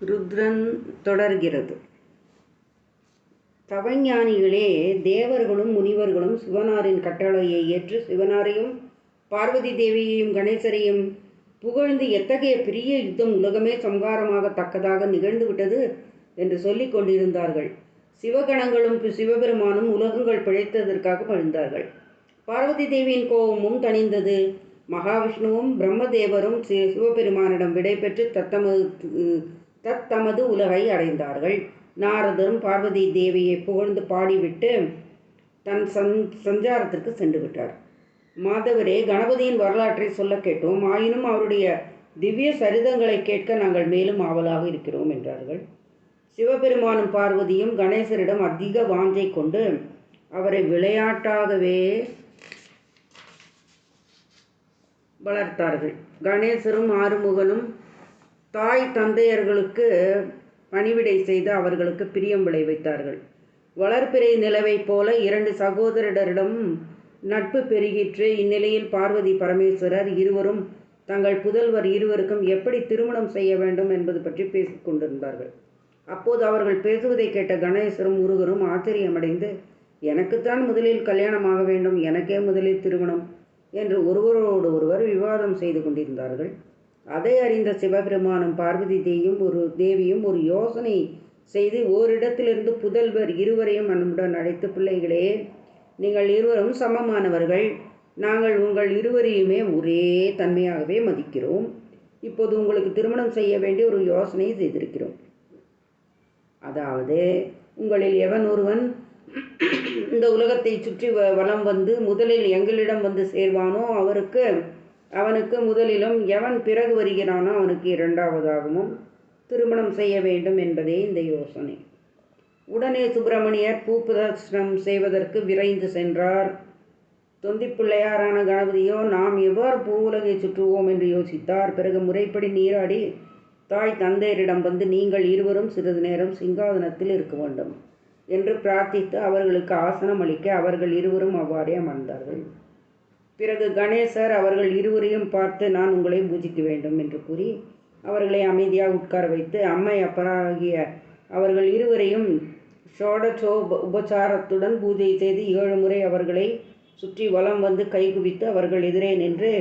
ருத்ரன் தொடர்கிறது. தவஞானிகளே, தேவர்களும் முனிவர்களும் சிவனாரின் கட்டளையை ஏற்று சிவனாரையும் பார்வதி தேவியையும் கணேசரையும் புகழ்ந்து எத்தகைய பெரிய யுத்தம் உலகமே சம்ஹாரமாக தக்கதாக நிகழ்ந்துவிட்டது என்று சொல்லிக் கொண்டிருந்தார்கள். சிவகணங்களும் சிவபெருமானும் உலகங்கள் பிழைத்ததற்காக மகிழ்ந்தார்கள். பார்வதி தேவியின் கோபமும் தணிந்தது. மகாவிஷ்ணுவும் பிரம்மதேவரும் சிவபெருமானிடம் விடைபெற்று தத்தமது உலகை அடைந்தார்கள். நாரதரும் பார்வதி தேவியை புகழ்ந்து பாடிவிட்டு தன் சஞ்சாரத்திற்கு சென்று விட்டார். மாதவரே, கணபதியின் வரலாற்றை சொல்ல கேட்டோம். ஆயினும் அவருடைய திவ்ய சரிதங்களை கேட்க நாங்கள் மேலும் ஆவலாக இருக்கிறோம் என்றார்கள். சிவபெருமானும் பார்வதியும் கணேசரிடம் அதிக வாஞ்சை கொண்டு அவரை விளையாட்டாகவே வளர்த்தார்கள். கணேசரும் ஆறுமுகனும் தாய் தந்தையர்களுக்கு பணிவிடை செய்து அவர்களுக்கு பிரியம் விளைவித்தார்கள். வளர்பிறை நிலவைப் போல இரண்டு சகோதரரிடம் நட்பு பெருகிற்று. இந்நிலையில் பார்வதி பரமேஸ்வரர் இருவரும் தங்கள் புதல்வர் இருவருக்கும் எப்படி திருமணம் செய்ய வேண்டும் என்பது பற்றி பேசிக் கொண்டிருந்தார்கள். அப்போது அவர்கள் பேசுவதை கேட்ட கணேசரும் முருகரும் ஆச்சரியமடைந்து, எனக்குத்தான் முதலில் கல்யாணமாக வேண்டும், எனக்கே முதலில் திருமணம் என்று ஒருவரோடு ஒருவர் விவாதம் செய்து கொண்டிருந்தார்கள். அதை அறிந்த சிவபெருமானும் பார்வதி தேவியும் ஒரு யோசனை செய்து ஓரிடத்திலிருந்து புதல்வர் இருவரையும் நம்முடன் அழைத்து, பிள்ளைகளே, நீங்கள் இருவரும் சமமானவர்கள். நாங்கள் உங்கள் இருவரையுமே ஒரே தன்மையாகவே மதிக்கிறோம். இப்போது உங்களுக்கு திருமணம் செய்ய வேண்டிய ஒரு யோசனை செய்திருக்கிறோம். அதாவது, உங்களில் எவன் ஒருவன் இந்த உலகத்தை சுற்றி வலம் வந்து முதலில் எங்களிடம் வந்து சேர்வானோ அவனுக்கு முதலிலும், எவன் பிறகு வருகிறானோ அவனுக்கு இரண்டாவதாகவும் திருமணம் செய்ய வேண்டும் என்பதே இந்த யோசனை. உடனே சுப்பிரமணியர் பூ பிரதட்சணம் செய்வதற்கு விரைந்து சென்றார். தொந்தி பிள்ளையாரான கணபதியோ நாம் எவ்வாறு பூ உலகை சுற்றுவோம் என்று யோசித்தார். பிறகு முறைப்படி நீராடி தாய் தந்தையரிடம் வந்து, நீங்கள் இருவரும் சிறிது நேரம் சிங்காதனத்தில் இருக்க வேண்டும் என்று பிரார்த்தித்து அவர்களுக்கு ஆசனம் அளிக்க அவர்கள் இருவரும் அவ்வாறே அமர்ந்தார்கள். பிறகு கணேசர் அவர்கள் இருவரையும் பார்த்து, நான் உங்களை பூஜிக்க வேண்டும் என்று கூறி அவர்களை அமைதியாக உட்கார வைத்து அம்மை அப்பராகிய அவர்கள் இருவரையும் உபசாரத்துடன் பூஜை செய்து 7 முறை அவர்களை சுற்றி வலம் வந்து கைகுவித்து அவர்கள் எதிரே நின்று,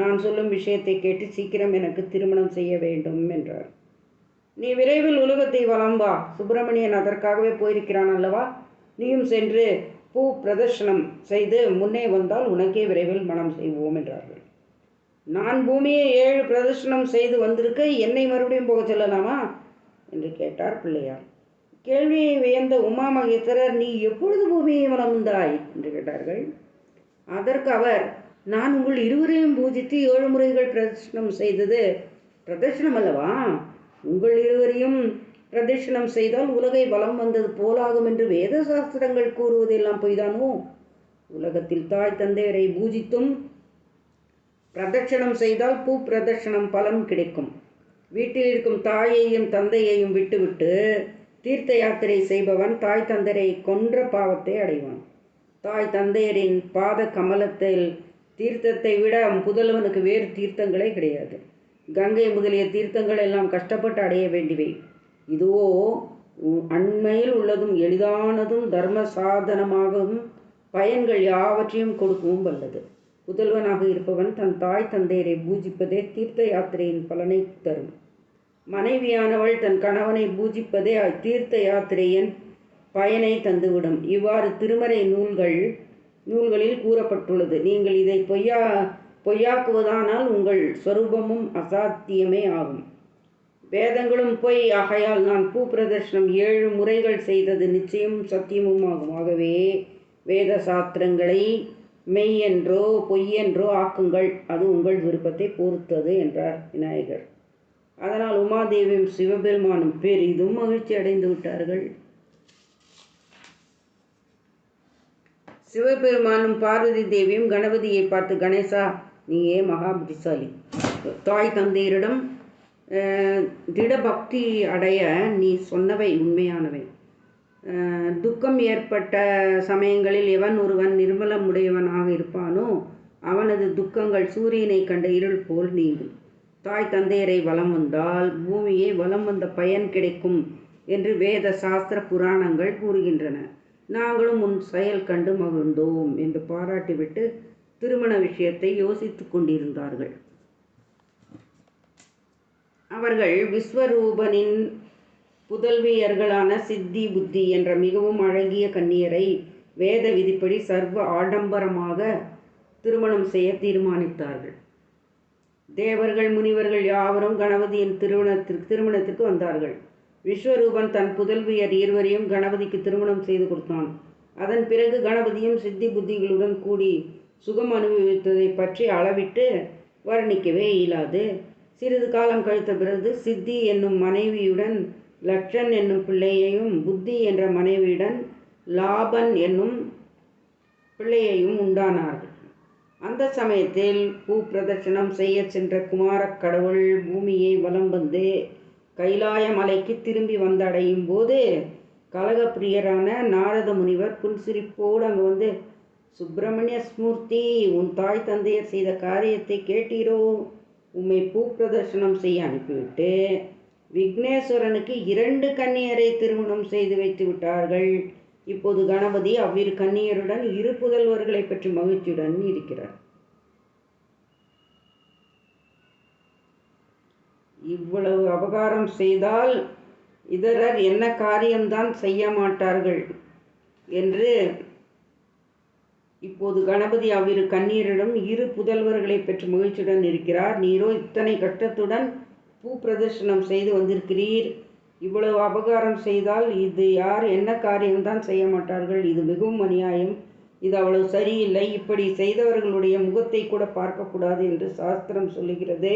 நான் சொல்லும் விஷயத்தை கேட்டு சீக்கிரம் எனக்கு திருமணம் செய்ய வேண்டும் என்றார். நீ விரைவில் உலகத்தை வலம் வா. சுப்பிரமணியன் அதற்காகவே போயிருக்கிறான் அல்லவா? நீயும் சென்று பூ பிரதர்ஷனம் செய்து முன்னே வந்தால் உனக்கே விரைவில் மனம் செய்வோம் என்றார்கள். நான் பூமியை 7 பிரதர்ஷனம் செய்து வந்திருக்க என்னை மறுபடியும் போக சொல்லலாமா என்று கேட்டார் பிள்ளையார். கேள்வியை வியந்த உமா மகேஸ்வரர், நீ எப்பொழுது பூமியை வலம் வந்தாய் என்று கேட்டார்கள். அதற்கு அவர், நான் உங்கள் இருவரையும் பூஜித்து 7 முறைகள் பிரதர்ஷனம் செய்தது பிரதர்ஷனம் அல்லவா? உங்கள் இருவரையும் பிரதட்சணம் செய்தால் உலகை வலம் வந்தது போலாகும் என்று வேத சாஸ்திரங்கள் கூறுவதெல்லாம் பொய்தானோ? உலகத்தில் தாய் தந்தையரை பூஜித்தும் பிரதட்சணம் செய்தால் பூ பிரதட்சணம் பலன் கிடைக்கும். வீட்டில் இருக்கும் தாயையும் தந்தையையும் விட்டுவிட்டு தீர்த்த யாத்திரை செய்பவன் தாய் தந்தையரை கொன்ற பாவத்தை அடைவான். தாய் தந்தையரின் பாத கமலத்தில் தீர்த்தத்தை விட புதல்வனுக்கு வேறு தீர்த்தங்களே கிடையாது. கங்கை முதலிய தீர்த்தங்கள் எல்லாம் கஷ்டப்பட்டு அடைய வேண்டியவை. இதுவோ அண்மையில் உள்ளதும் எளிதானதும் தர்ம சாதனமாகவும் பயன்கள் யாவற்றையும் கொடுக்கவும் வல்லது. புதல்வனாக இருப்பவன் தன் தாய் தந்தையரை பூஜிப்பதே தீர்த்த யாத்திரையின் பலனை தரும். மனைவியானவள் தன் கணவனை பூஜிப்பதே தீர்த்த யாத்திரையின் பயனை தந்துவிடும். இவ்வாறு திருமறை நூல்களில் கூறப்பட்டுள்ளது. நீங்கள் இதை பொய்யாக்குவதானால் உங்கள் ஸ்வரூபமும் அசாத்தியமே ஆகும். வேதங்களும் பொய் ஆகையால் நான் பூ பிரதர்ஷனம் 7 முறைகள் செய்தது நிச்சயம் சத்தியமும் ஆகும். ஆகவே வேத சாஸ்திரங்களை மெய்யென்றோ பொய்யென்றோ ஆக்குங்கள், அது உங்கள் விருப்பத்தை பொறுத்தது என்றார் விநாயகர். அதனால் உமாதேவியும் சிவபெருமானும் பெரிதும் மகிழ்ச்சி அடைந்து விட்டார்கள். சிவபெருமானும் பார்வதி தேவியும் கணபதியை பார்த்து, கணேசா, நீயே மகா புத்திசாலி. தாய் தந்தையரிடம் திடபக்தி அடைய நீ சொன்னவை உண்மையானவை. துக்கம் ஏற்பட்ட சமயங்களில் எவன் ஒருவன் நிர்மலம் உடையவனாக இருப்பானோ அவனது துக்கங்கள் சூரியனை கண்ட இருள் போல் நீங்கும். தாய் தந்தையரை வலம் வந்தால் பூமியை வலம் வந்த பயன் கிடைக்கும் என்று வேத சாஸ்திர புராணங்கள் கூறுகின்றன. நாங்களும் உன் செயல் கண்டு மகிழ்ந்தோம் என்று பாராட்டிவிட்டு திருமண விஷயத்தை யோசித்து கொண்டிருந்தார்கள். அவர்கள் விஸ்வரூபனின் புதல்வியர்களான சித்தி புத்தி என்ற மிகவும் அழகிய கன்னியரை வேத விதிப்படி சர்வ ஆடம்பரமாக திருமணம் செய்ய தீர்மானித்தார்கள். தேவர்கள் முனிவர்கள் யாவரும் கணபதியின் திருமணத்திற்கு வந்தார்கள். விஸ்வரூபன் தன் புதல்வியர் இருவரையும் கணபதிக்கு திருமணம் செய்து கொடுத்தான். அதன் பிறகு கணபதியும் சித்தி புத்திகளுடன் கூடி சுகம் அனுபவித்ததை பற்றி அளவிட்டு வர்ணிக்கவே இயலாது. சிறிது காலம் கழித்த பிறகு சித்தி என்னும் மனைவியுடன் லட்சன் என்னும் பிள்ளையையும் புத்தி என்ற மனைவியுடன் லாபன் என்னும் பிள்ளையையும் உண்டானார்கள். அந்த சமயத்தில் பூ பிரதர்சனம் செய்ய சென்ற குமாரக் கடவுள் பூமியை வலம் வந்து கைலாய மலைக்கு திரும்பி வந்தடையும் போது கலகப்பிரியரான நாரத முனிவர் புன்சிரிப்போடு அங்கு வந்து, சுப்பிரமணிய ஸ்மூர்த்தி, உன் தாய் தந்தையர் செய்த காரியத்தை கேட்டீரோ? உம்மை பூ பிரதர்சனம் செய்ய அனுப்பிவிட்டு விக்னேஸ்வரனுக்கு 2 கன்னியரை திருமணம் செய்து வைத்து விட்டார்கள். இப்போது கணபதி அவ்விரு கன்னியருடன் 2 புதல்வர்களை பற்றி மகிழ்ச்சியுடன் இருக்கிறார். இவ்வளவு அபகாரம் செய்தால் இதரர் என்ன காரியம்தான் செய்ய மாட்டார்கள் என்று இப்போது கணபதி அவ்விரு கன்னியரிடம் 2 புதல்வர்களை பெற்று மகிழ்ச்சியுடன் இருக்கிறார். நீரோ இத்தனை கஷ்டத்துடன் பூ பிரதர்சனம் செய்து வந்திருக்கிறீர். இவ்வளவு அபகாரம் செய்தால் இது யார் என்ன காரியம்தான் செய்ய மாட்டார்கள். இது மிகவும் அநியாயம். இது அவ்வளவு சரியில்லை. இப்படி செய்தவர்களுடைய முகத்தை கூட பார்க்கக்கூடாது என்று சாஸ்திரம் சொல்லுகிறது.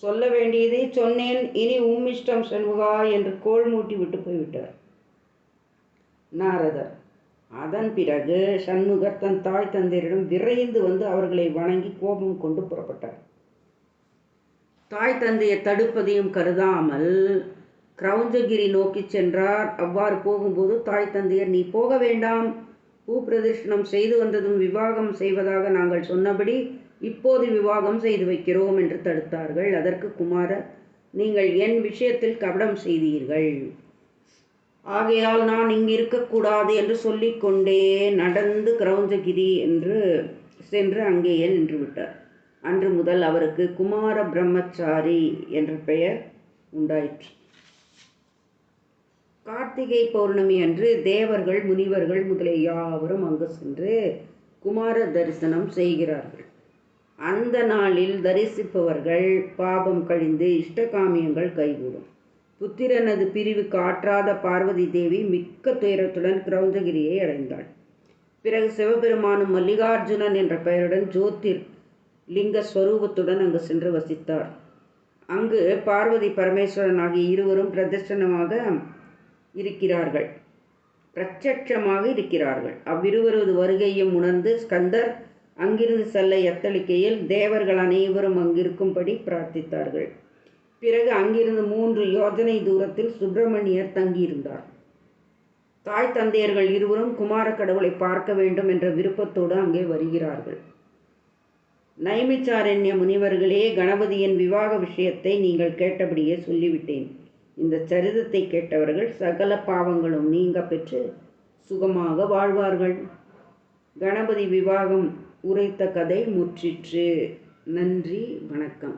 சொல்ல வேண்டியதை சொன்னேன், இனி உம்மிஷ்டம் சண்முகா என்று கோல் மூட்டி விட்டு போய்விட்டார் நாரதர். அதன் பிறகு சண்முகர் தன் தாய் தந்தையரிடம் விரைந்து வந்து அவர்களை வணங்கி கோபம் கொண்டு புறப்பட்டார். தாய் தந்தையை தடுப்பதையும் கருதாமல் கிரௌஞ்சகிரி நோக்கி சென்றார். அவ்வாறு போகும்போது தாய் தந்தையர், நீ போக வேண்டாம், பூ பிரதர்ஷனம் செய்து வந்ததும் விவாகம் செய்வதாக நாங்கள் சொன்னபடி இப்போது விவாகம் செய்து வைக்கிறோம் என்று தடுத்தார்கள். அதற்கு குமாரர், நீங்கள் என் விஷயத்தில் கபடம் செய்தீர்கள், ஆகையால் நான் இங்கு இருக்கக்கூடாது என்று சொல்லிக்கொண்டே நடந்து கிரௌஞ்சகிரி என்று சென்று அங்கேயே நின்று விட்டார். அன்று முதல் அவருக்கு குமார பிரம்மச்சாரி என்ற பெயர் உண்டாயிற்று. கார்த்திகை பௌர்ணமி அன்று தேவர்கள் முனிவர்கள் முதலிய யாவரும் அங்கு சென்று குமார தரிசனம் செய்கிறார்கள். அந்த நாளில் தரிசிப்பவர்கள் பாபம் கழிந்து இஷ்டகாமியங்கள் கைகூடும். புத்திரனது பிரிவுக்கு ஆற்றாத பார்வதி தேவி மிக்க துயரத்துடன் கிரௌஞ்சகிரியை அடைந்தாள். பிறகு சிவபெருமானும் மல்லிகார்ஜுனன் என்ற பெயருடன் ஜோதிர் லிங்க ஸ்வரூபத்துடன் அங்கு சென்று வசித்தார். அங்கு பார்வதி பரமேஸ்வரன் ஆகிய இருவரும் பிரத்யட்சமாக இருக்கிறார்கள். அவ்விருவரது வருகையும் உணர்ந்து ஸ்கந்தர் அங்கிருந்து செல்ல எத்தளிக்கையில் தேவர்கள் அனைவரும் அங்கிருக்கும்படி பிரார்த்தித்தார்கள். பிறகு அங்கிருந்து 3 யோஜனை தூரத்தில் சுப்பிரமணியர் தங்கியிருந்தார். தாய் தந்தையர்கள் இருவரும் குமார கடவுளை பார்க்க வேண்டும் என்ற விருப்பத்தோடு அங்கே வருகிறார்கள். நைமிச்சாரண்ய முனிவர்களே, கணபதியின் விவாக விஷயத்தை நீங்கள் கேட்டபடியே சொல்லிவிட்டேன். இந்த சரிதத்தை கேட்டவர்கள் சகல பாவங்களும் நீங்க பெற்று சுகமாக வாழ்வார்கள். கணபதி விவாகம் உரைத்த கதை முற்றிற்று. நன்றி, வணக்கம்.